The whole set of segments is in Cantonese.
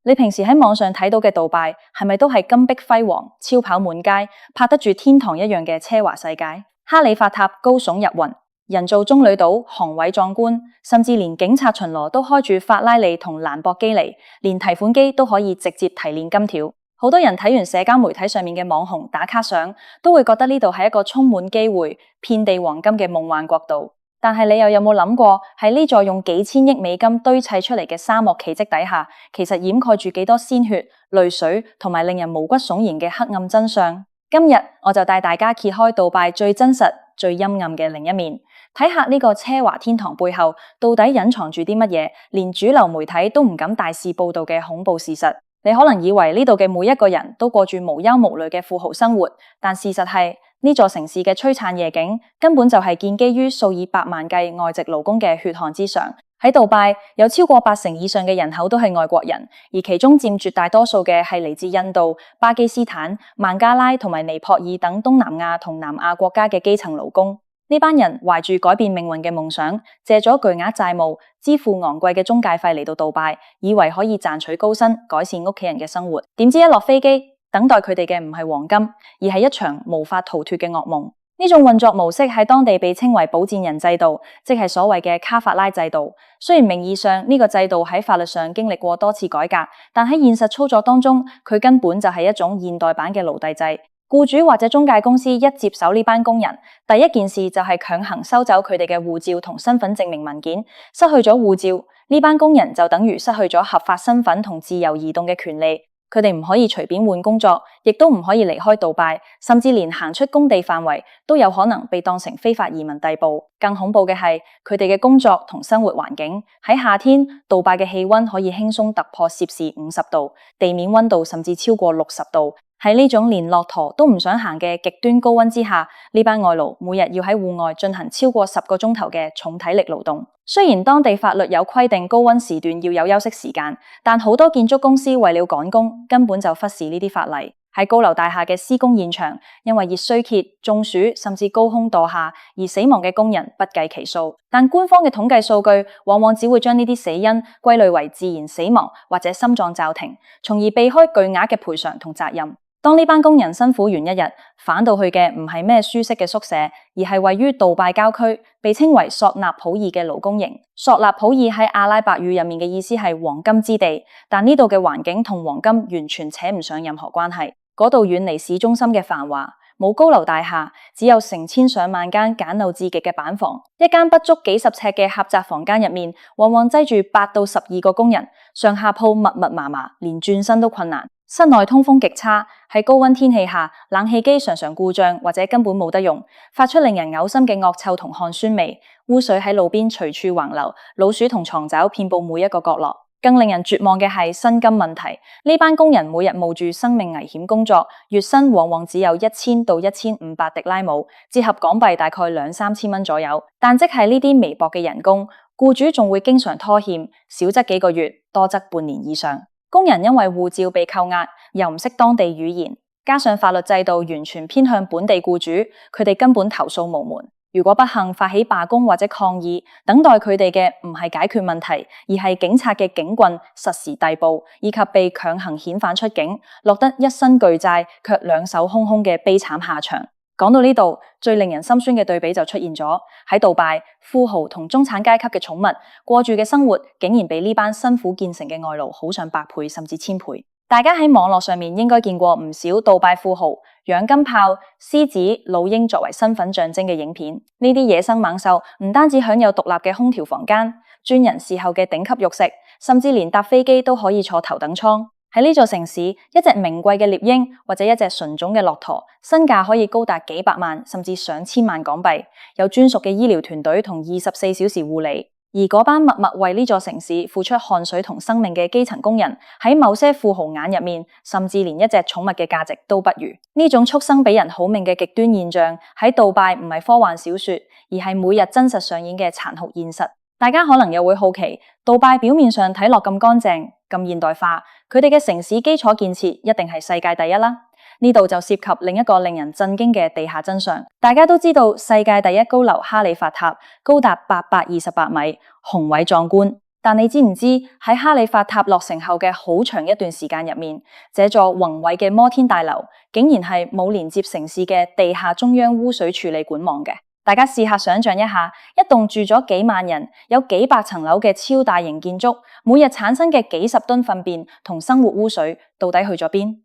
你平時喺網上睇到嘅杜拜係咪都係金碧輝煌、超跑滿街、拍得住天堂一樣嘅奢華世界？哈里法塔高聳入雲，人造棕櫚島宏偉壯觀，甚至連警察巡邏都開住法拉利同蘭博基尼，連提款機都可以直接提煉金條。好多人睇完社交媒體上面嘅網紅打卡相，都會覺得呢度係一個充滿機會、遍地黃金嘅夢幻國度。但係你又有冇諗過，喺呢座用幾千億美金堆砌出嚟嘅沙漠奇蹟底下，其實掩蓋住幾多鮮血、淚水同埋令人毛骨悚然嘅黑暗真相？今日我就帶大家揭開杜拜最真實、最陰暗嘅另一面，睇下呢個奢華天堂背後到底隱藏住啲乜嘢，連主流媒體都唔敢大肆報道嘅恐怖事實。你可能以為呢度嘅每一個人都過住無憂無慮嘅富豪生活，但事實係，呢座城市嘅璀璨夜景根本就係建基於數以百萬計外籍勞工嘅血汗之上。喺杜拜有超過80%以上嘅人口都係外國人，而其中佔絕大多數嘅係嚟自印度、巴基斯坦、孟加拉同埋尼泊爾等東南亞同南亞國家嘅基層勞工。呢班人懷住改變命運嘅夢想，借咗巨額債務，支付昂貴嘅中介費嚟到杜拜，以為可以賺取高薪，改善屋企人嘅生活。點知一落飛機，等待佢哋嘅唔係黃金，而係一場無法逃脫嘅噩夢。呢種運作模式喺當地被稱為保薦人制度，即係所謂嘅卡法拉制度。雖然名義上呢個制度喺法律上經歷過多次改革，但喺現實操作當中，佢根本就係一種現代版嘅奴隸制。僱主或者中介公司一接手呢班工人，第一件事就係強行收走佢哋嘅護照同身份證明文件。失去咗護照，呢班工人就等於失去咗合法身份同自由移動嘅權利。佢哋唔可以隨便換工作，亦都唔可以離開杜拜，甚至連行出工地範圍都有可能被當成非法移民逮捕。更恐怖嘅係，佢哋嘅工作同生活環境。喺夏天，杜拜嘅氣溫可以輕鬆突破攝氏50度，地面溫度甚至超過60度。喺呢種連駱駝都唔想行嘅極端高溫之下，呢班外勞每日要喺戶外進行超過10個鐘頭嘅重體力勞動。雖然當地法律有規定高溫時段要有休息時間，但好多建築公司為了趕工，根本就忽視呢啲法例。喺高樓大廈嘅施工現場，因為熱衰竭、中暑甚至高空墮下而死亡嘅工人不計其數，但官方嘅統計數據往往只會將呢啲死因歸類為自然死亡或者心臟驟停，從而避開巨額嘅賠償同責任。當呢班工人辛苦完一日，返到去嘅唔係咩舒適嘅宿舍，而係位於杜拜郊區，被稱為索納普爾嘅勞工營。索納普爾喺阿拉伯語入面嘅意思係黃金之地，但呢度嘅環境同黃金完全扯唔上任何關係。嗰度遠離市中心嘅繁華，冇高樓大廈，只有成千上萬間簡陋至極嘅板房。一間不足幾十尺嘅狹窄房間入面，往往擠住8到12個工人，上下鋪密密麻麻，連轉身都困難。室內通風極差，喺高溫天氣下，冷氣機常常故障或者根本冇得用，發出令人嘔心嘅惡臭同汗酸味。污水喺路邊隨處橫流，老鼠同床爪遍布每一個角落。更令人絕望嘅係薪金問題，呢班工人每日冒住生命危險工作，月薪往往只有1000到1500迪拉姆，折合港幣大概2、3千蚊左右。但即係呢啲微薄嘅人工，僱主仲會經常拖欠，少則幾個月，多則半年以上。工人因為護照被扣押，又唔識當地語言，加上法律制度完全偏向本地僱主，佢哋根本投訴無門。如果不幸發起罷工或者抗議，等待佢哋嘅唔係解決問題，而係警察嘅警棍實時逮捕，以及被強行遣返出境，落得一身巨債卻兩手空空嘅悲慘下場。講到呢度，最令人心酸嘅對比就出現咗。喺杜拜，富豪同中產階級嘅寵物過住嘅生活，竟然比呢班辛苦建成嘅外勞好上100倍甚至1000倍。大家喺網絡上面應該見過唔少杜拜富豪養金豹、獅子、老鷹作為身份象徵嘅影片。呢啲野生猛獸唔單止享有獨立嘅空調房間、專人侍候嘅頂級浴室，甚至連搭飛機都可以坐頭等艙。喺呢座城市，一隻名貴嘅獵鷹或者一隻純種嘅駱駝，身價可以高達幾百萬甚至上千萬港幣，有專屬嘅醫療團隊同24小時護理。而嗰班默默為呢座城市付出汗水同生命嘅基層工人，喺某些富豪眼入面，甚至連一隻寵物嘅價值都不如。呢種畜生俾人好命嘅極端現象，喺杜拜唔係科幻小說，而係每日真實上演嘅殘酷現實。大家可能又會好奇，杜拜表面上睇落咁乾淨、咁現代化，佢哋嘅城市基礎建設一定係世界第一啦。呢度就涉及另一個令人震驚嘅地下真相。大家都知道世界第一高樓哈里法塔高達828米，宏偉壯觀。但你知唔知喺哈利法塔落成後嘅好長一段時間入面，這座宏偉嘅摩天大樓竟然係冇連接城市嘅地下中央污水處理管網嘅。大家試下想象一下，一棟住咗幾萬人、有幾百層樓嘅超大型建築，每日產生嘅幾十噸糞便同生活污水到底去咗邊？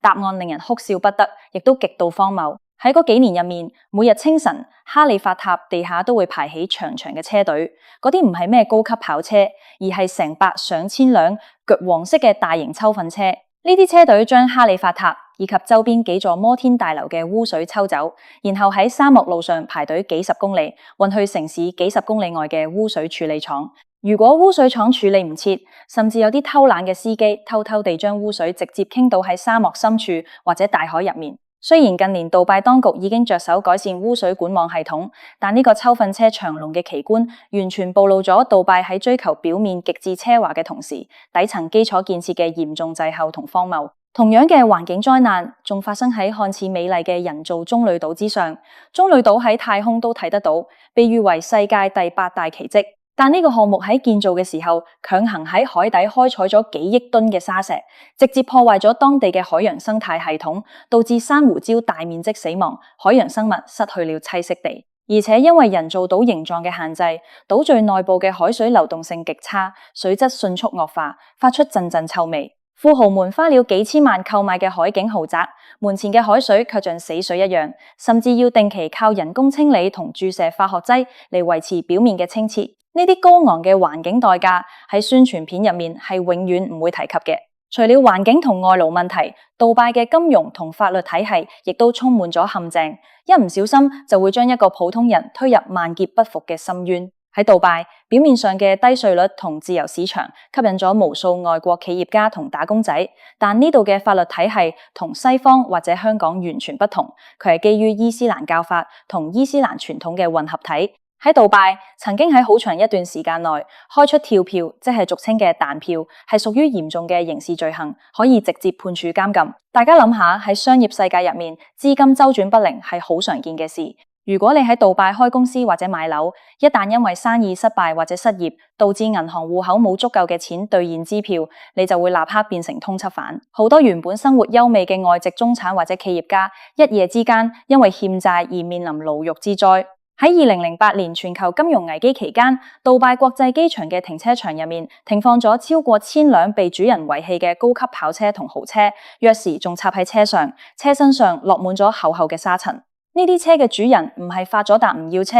答案令人哭笑不得，亦都極度荒謬。喺嗰幾年入面，每日清晨，哈利法塔地下都會排起長長嘅車隊，嗰啲唔係咩高級跑車，而係成百上千輛橘黃色嘅大型抽糞車。呢啲車隊將哈利法塔以及周邊幾座摩天大樓嘅污水抽走，然後喺沙漠路上排隊幾十公里，運去城市幾十公里外嘅污水處理廠。如果污水廠處理唔切，甚至有啲偷懶嘅司機偷偷地將污水直接傾倒喺沙漠深處或者大海入面。雖然近年杜拜當局已經着手改善污水管網系統，但呢個抽糞車長龍嘅奇觀完全暴露咗杜拜喺追求表面極致奢華嘅同時，底層基礎建設嘅嚴重滯後同荒謬。同樣嘅環境災難仲發生喺看似美麗嘅人造棕櫚島之上。棕櫚島喺太空都睇得到，被譽為世界第8大奇蹟。但呢個項目喺建造嘅時候，強行喺海底開採咗幾億噸嘅沙石，直接破壞咗當地嘅海洋生態系統，導致珊瑚礁大面積死亡，海洋生物失去了棲息地。而且因為人造島形狀嘅限制，島嶼內部嘅海水流動性極差，水質迅速惡化，發出陣陣臭味。富豪們花了幾千萬購買嘅海景豪宅，門前嘅海水卻像死水一樣，甚至要定期靠人工清理同注射化學劑嚟維持表面嘅清澈。呢啲高昂嘅環境代價喺宣傳片入面係永遠唔會提及嘅。除了環境同外勞問題，杜拜嘅金融同法律體系亦都充滿咗陷阱，一唔小心就會將一個普通人推入萬劫不復嘅深淵。喺杜拜，表面上嘅低稅率同自由市場吸引咗無數外國企業家同打工仔，但呢度嘅法律體系同西方或者香港完全不同，佢係基於伊斯蘭教法同伊斯蘭傳統嘅混合體。喺杜拜，曾經喺好長一段時間內開出跳票，即係俗稱嘅彈票，係屬於嚴重嘅刑事罪行，可以直接判處監禁。大家諗下，喺商業世界入面，資金周轉不靈係好常見嘅事。如果你喺杜拜開公司或者買樓，一旦因為生意失敗或者失業，導致銀行戶口冇足夠嘅錢兌現支票，你就會立刻變成通緝犯。好多原本生活優美嘅外籍中產或者企業家，一夜之間因為欠債而面臨牢獄之災。喺2008年全球金融危機期間，杜拜國際機場嘅停車場入面停放咗超過1000輛被主人遺棄嘅高級跑車同豪車，鑰匙仲插喺車上，車身上落滿咗厚厚嘅沙塵。呢啲車嘅主人唔係發咗達唔要車，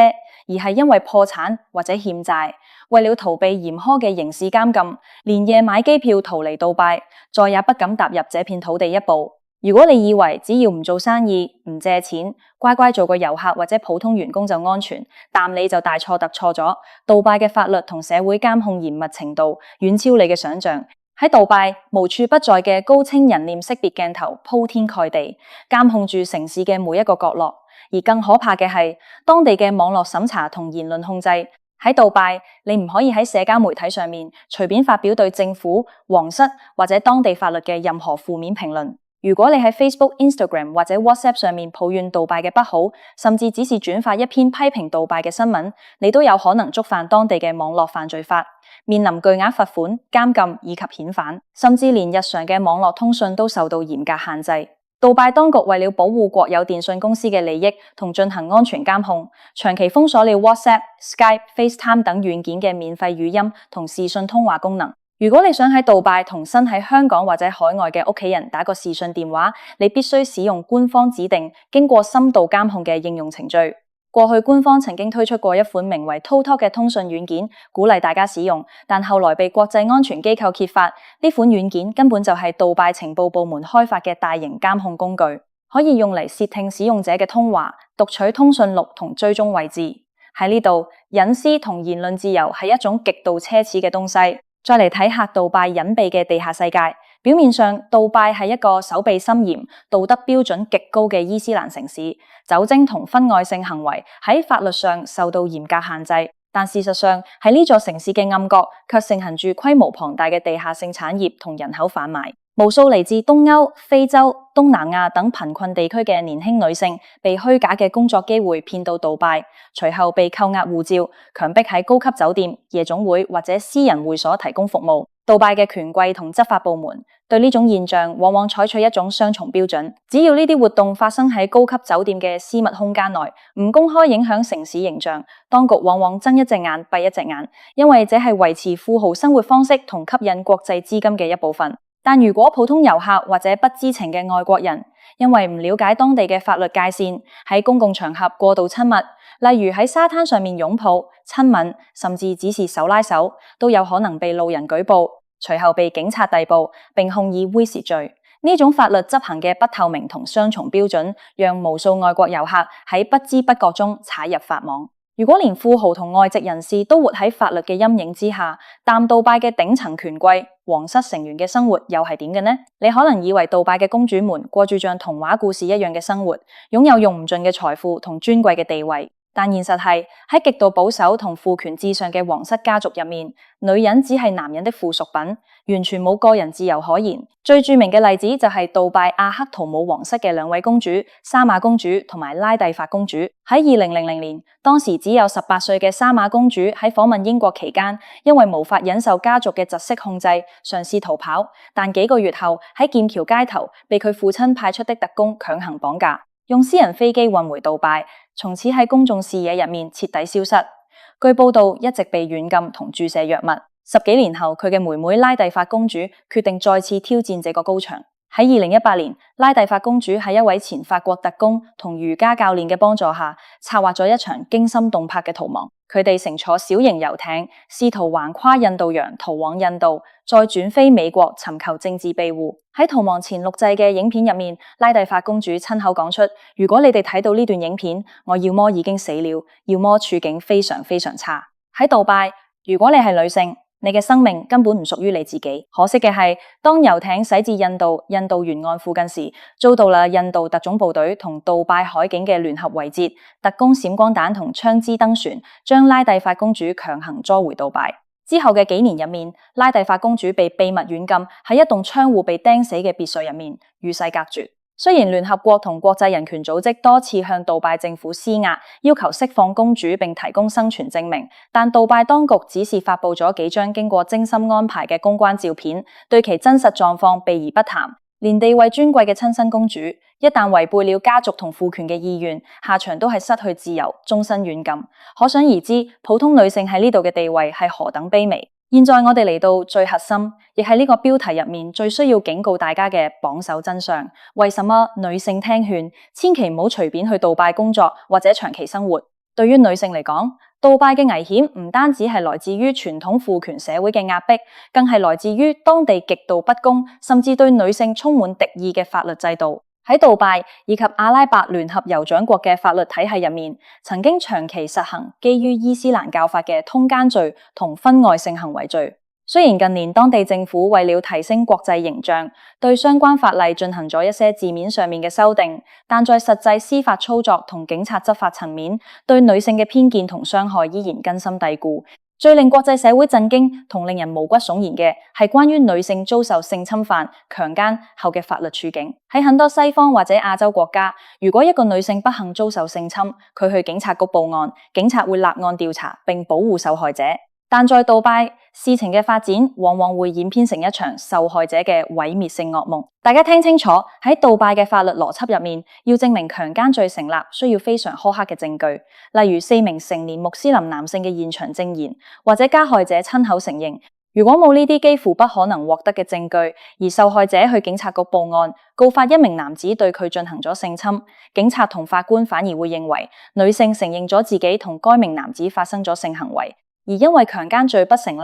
而係因為破產或者欠債，為了逃避嚴苛嘅刑事監禁，連夜買機票逃離杜拜，再也不敢踏入這片土地一步。如果你以為只要唔做生意、唔借錢，乖乖做個遊客或者普通員工就安全，但你就大錯特錯咗。杜拜嘅法律同社會監控嚴密程度遠超你嘅想象。喺杜拜，無處不在嘅高清人臉識別鏡頭鋪天蓋地，監控住城市嘅每一個角落。而更可怕嘅係，當地嘅網絡審查同言論控制。喺杜拜，你唔可以喺社交媒體上面隨便發表對政府、皇室或者當地法律嘅任何負面評論。如果你喺 Facebook、Instagram 或者 WhatsApp 上面抱怨杜拜嘅不好，甚至只是轉發一篇批評杜拜嘅新聞，你都有可能觸犯當地嘅網絡犯罪法，面臨巨額罰款、監禁以及遣返，甚至連日常嘅網絡通訊都受到嚴格限制。杜拜當局為了保護國有電信公司嘅利益同進行安全監控，長期封鎖了 WhatsApp、Skype、FaceTime 等軟件嘅免費語音同視訊通話功能。如果你想喺杜拜同身喺香港或者海外嘅屋企人打個視訊電話，你必須使用官方指定、經過深度監控嘅應用程序。過去官方曾經推出過一款名為 ToTalk 嘅通訊軟件，鼓勵大家使用，但後來被國際安全機構揭發，呢款軟件根本就係杜拜情報部門開發嘅大型監控工具，可以用嚟竊聽使用者嘅通話、讀取通訊錄同追蹤位置。喺呢度，隱私同言論自由係一種極度奢侈嘅東西。再嚟睇下杜拜隱秘嘅地下世界。表面上，杜拜係一個守備森嚴、道德標準極高嘅伊斯蘭城市，酒精同婚外性行為喺法律上受到嚴格限制。但事實上，喺呢座城市嘅暗角卻盛行住規模龐大嘅地下性產業同人口販賣。無數嚟自東歐、非洲、東南亞等貧困地區嘅年輕女性被虛假嘅工作機會騙到杜拜，隨後被扣押護照，強迫喺高級酒店、夜總會或者私人會所提供服務。杜拜嘅權貴同執法部門對呢種現象往往採取一種雙重標準，只要呢啲活動發生喺高級酒店嘅私密空間內，唔公開影響城市形象，當局往往睜一隻眼閉一隻眼，因為這係維持富豪生活方式同吸引國際資金嘅一部分。但如果普通遊客或者不知情嘅外國人，因為唔了解當地嘅法律界線，喺公共場合過度親密，例如喺沙灘上面擁抱、親吻，甚至只是手拉手，都有可能被路人舉報，隨後被警察逮捕並控以猥褻罪。呢種法律執行嘅不透明同雙重標準，讓無數外國遊客喺不知不覺中踩入法網。如果連富豪同外籍人士都活喺法律嘅陰影之下，但杜拜嘅頂層權貴、皇室成員嘅生活又係點嘅呢？你可能以為杜拜嘅公主們過住像童話故事一樣嘅生活，擁有用唔盡嘅財富同尊貴嘅地位。但現實係喺極度保守同父權至上嘅皇室家族入面，女人只係男人的附屬品，完全冇個人自由可言。最著名嘅例子就係杜拜阿克圖姆皇室嘅兩位公主沙瑪公主同埋拉蒂法公主。喺2000年，當時只有18歲嘅沙瑪公主喺訪問英國期間，因為無法忍受家族嘅窒息控制，嘗試逃跑，但幾個月後喺劍橋街頭被佢父親派出的特工強行綁架，用私人飛機運回杜拜，從此喺公眾視野入面徹底消失。據報道，一直被軟禁同注射藥物。10幾年後，佢嘅妹妹拉蒂法公主決定再次挑戰這個高牆。喺2018年，拉蒂法公主喺一位前法國特工同瑜伽教練嘅幫助下，策劃咗一場驚心動魄嘅逃亡。佢哋乘坐小型遊艇，試圖橫跨印度洋逃往印度，再轉飛美國尋求政治庇護。喺逃亡前錄製嘅影片入面，拉蒂法公主親口講出：如果你哋睇到呢段影片，我要麼已經死了，要麼處境非常非常差。喺杜拜，如果你係女性，你嘅生命根本唔屬於你自己。可惜嘅係，當遊艇駛至印度沿岸附近時，遭到了印度特種部隊同杜拜海警嘅聯合圍截，特工閃光彈同槍支登船，將拉蒂法公主強行捉回杜拜。之後嘅幾年入面，拉蒂法公主被秘密軟禁喺一棟窗戶被釘死嘅別墅入面，與世隔絕。雖然聯合國同國際人權組織多次向杜拜政府施壓，要求釋放公主並提供生存證明，但杜拜當局只是發布咗幾張經過精心安排嘅公關照片，對其真實狀況避而不談。連地位尊貴嘅親生公主，一旦違背了家族同父權嘅意願，下場都係失去自由、終身軟禁。可想而知，普通女性喺呢度嘅地位係何等卑微。現在我哋嚟到最核心，亦係呢個標題入面最需要警告大家嘅榜首真相。為什麼女性聽勸，千祈唔好隨便去杜拜工作或者長期生活？對於女性嚟講，杜拜嘅危險唔單止係來自於傳統父權社會嘅壓迫，更係來自於當地極度不公，甚至對女性充滿敵意嘅法律制度。喺杜拜以及阿拉伯聯合酋長國嘅法律體系入面，曾經長期實行基於伊斯蘭教法嘅通姦罪同婚外性行為罪。雖然近年當地政府為了提升國際形象，對相關法例進行咗一些字面上面嘅修訂，但在實際司法操作同警察執法層面，對女性嘅偏見同傷害依然根深蒂固。最令國際社會震驚同令人毛骨悚然嘅係關於女性遭受性侵犯、強姦後嘅法律處境。喺很多西方或者亞洲國家，如果一個女性不幸遭受性侵，佢去警察局報案，警察會立案調查並保護受害者。但在杜拜，事情嘅發展往往會演變成一場受害者嘅毀滅性噩夢。大家聽清楚，喺杜拜嘅法律邏輯入面，要證明強姦罪成立，需要非常苛刻嘅證據，例如4名成年穆斯林男性嘅現場證言，或者加害者親口承認。如果冇呢啲幾乎不可能獲得嘅證據，而受害者去警察局報案，告發一名男子對佢進行咗性侵，警察同法官反而會認為女性承認咗自己同該名男子發生咗性行為。而因為強姦罪不成立，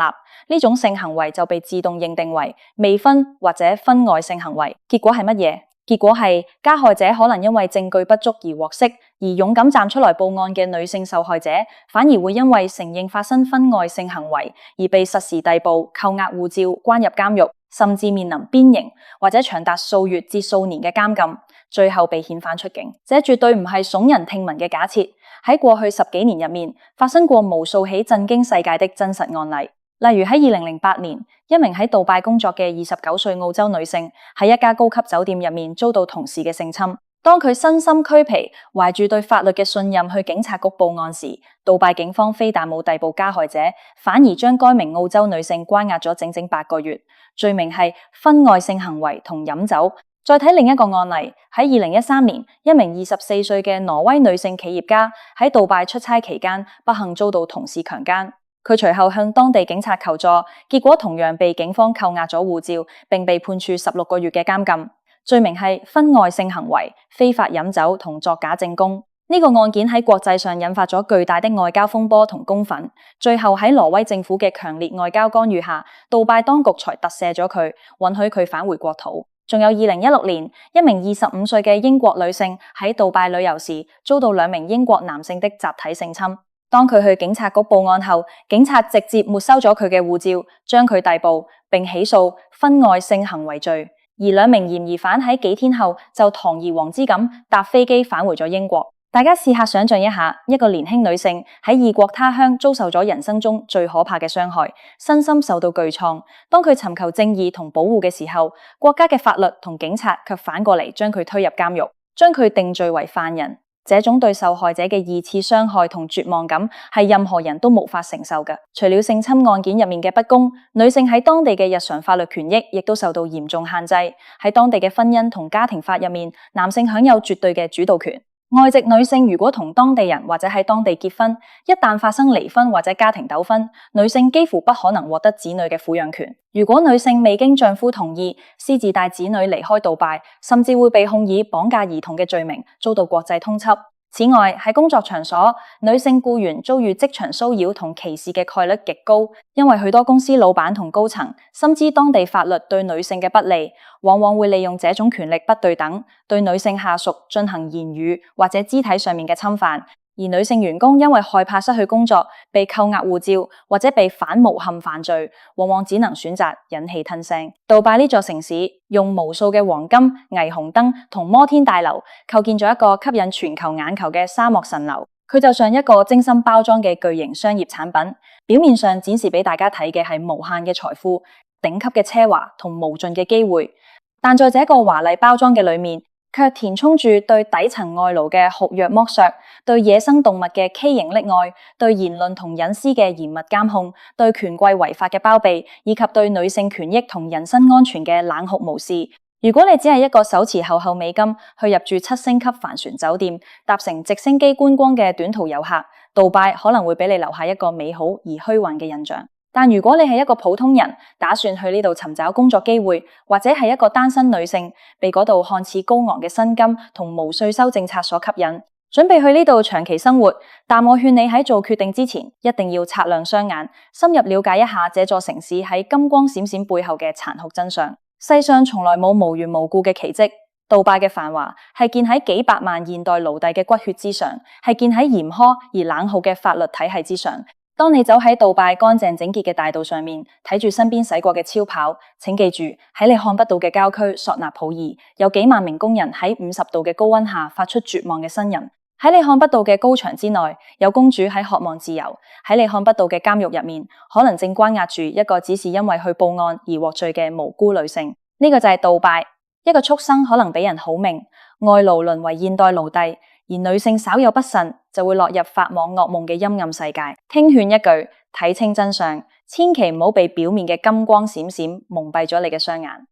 呢種性行為就被自動認定為未婚或者婚外性行為。結果係乜嘢？結果係加害者可能因為證據不足而獲釋，而勇敢站出來報案嘅女性受害者反而會因為承認發生婚外性行為而被實時逮捕、扣押護照、關入監獄，甚至面臨鞭刑或者長達數月至數年嘅監禁，最後被遣返出境。這絕對唔係聳人聽聞嘅假設。喺過去10幾年入面，發生過無數起震驚世界的真實案例。例如喺2008年，一名喺杜拜工作嘅29歲澳洲女性喺一家高級酒店入面遭到同事嘅性侵。當佢身心俱疲，懷住對法律嘅信任去警察局報案時，杜拜警方非但冇逮捕加害者，反而將該名澳洲女性關押咗整整8個月，罪名係婚外性行為同飲酒。再睇另一個案例，喺2013年，一名24歲嘅挪威女性企業家喺杜拜出差期間，不幸遭到同事強姦。佢隨後向當地警察求助，結果同樣被警方扣押咗護照，並被判處16個月嘅監禁。罪名係婚外性行為、非法飲酒同作假證供。呢個案件喺國際上引發咗巨大的外交風波同公憤，最後喺挪威政府嘅強烈外交干預下，杜拜當局才特赦咗佢，允許佢返回國土。仲有2016年，一名25歲嘅英國女性喺杜拜旅遊時，遭到2名英國男性的集體性侵。當佢去警察局報案後，警察直接沒收咗佢嘅護照，將佢逮捕並起訴婚外性行為罪。而2名嫌疑犯喺幾天後就堂而皇之咁搭飛機返回咗英國。大家試下想象一下，一個年輕女性喺異國他鄉遭受咗人生中最可怕嘅傷害，身心受到巨創。當佢尋求正義同保護嘅時候，國家嘅法律同警察卻反過嚟將佢推入監獄，將佢定罪為犯人。這種對受害者嘅2次傷害同絕望感係任何人都無法承受嘅。除了性侵案件入面嘅不公，女性喺當地嘅日常法律權益亦都受到嚴重限制。喺當地嘅婚姻同家庭法入面，男性享有絕對嘅主導權。外籍女性如果同當地人或者喺當地結婚，一旦發生離婚或者家庭糾紛，女性幾乎不可能獲得子女嘅撫養權。如果女性未經丈夫同意，私自帶子女離開杜拜，甚至會被控以綁架兒童嘅罪名，遭到國際通緝。此外，喺工作場所，女性僱員遭遇職場騷擾同歧視嘅概率極高，因為許多公司老闆同高層深知當地法律對女性嘅不利，往往會利用這種權力不對等，對女性下屬進行言語或者肢體上面嘅侵犯。而女性員工因為害怕失去工作，被扣押護照或者被反誣陷犯罪，往往只能選擇忍氣吞聲。杜拜呢座城市用無數嘅黃金、霓虹燈同摩天大樓構建咗一個吸引全球眼球嘅沙漠神樓。佢就像一個精心包裝嘅巨型商業產品，表面上展示俾大家睇嘅係無限嘅財富、頂級嘅奢華同無盡嘅機會，但在這個華麗包裝嘅裏面，卻填充住對底層外勞嘅酷虐剝削，對野生動物嘅畸形溺愛，對言論同隱私嘅嚴密監控，對權貴違法嘅包庇，以及對女性權益同人身安全嘅冷酷無視。如果你只係一個手持厚厚美金去入住7星級帆船酒店，搭乘直升機觀光嘅短途遊客，杜拜可能會俾你留下一個美好而虛幻嘅印象。但如果你係一個普通人，打算去呢度尋找工作機會，或者係一個單身女性，被嗰度看似高昂嘅薪金同無稅收政策所吸引，準備去呢度長期生活，但我勸你喺做決定之前，一定要擦亮雙眼，深入了解一下這座城市喺金光閃閃背後嘅殘酷真相。世上從來冇無緣無故嘅奇蹟，杜拜嘅繁華係建喺幾百萬現代奴隸嘅骨血之上，係建喺嚴苛而冷酷嘅法律體系之上。當你走喺杜拜乾淨整潔嘅大道上面，睇住身邊駛過嘅超跑，請記住喺你看不到嘅郊區索納普爾，有幾萬名工人喺50度嘅高溫下發出絕望嘅呻吟。喺你看不到嘅高牆之內，有公主喺渴望自由。喺你看不到嘅監獄入面，可能正關押住一個只是因為去報案而獲罪嘅無辜女性。呢個就係杜拜，一個畜生可能俾人好命，外勞淪為現代奴隸，而女性稍有不慎就會落入法網噩夢嘅陰暗世界。聽勸一句，睇清真相，千祈唔好被表面嘅金光閃閃蒙蔽咗你嘅雙眼。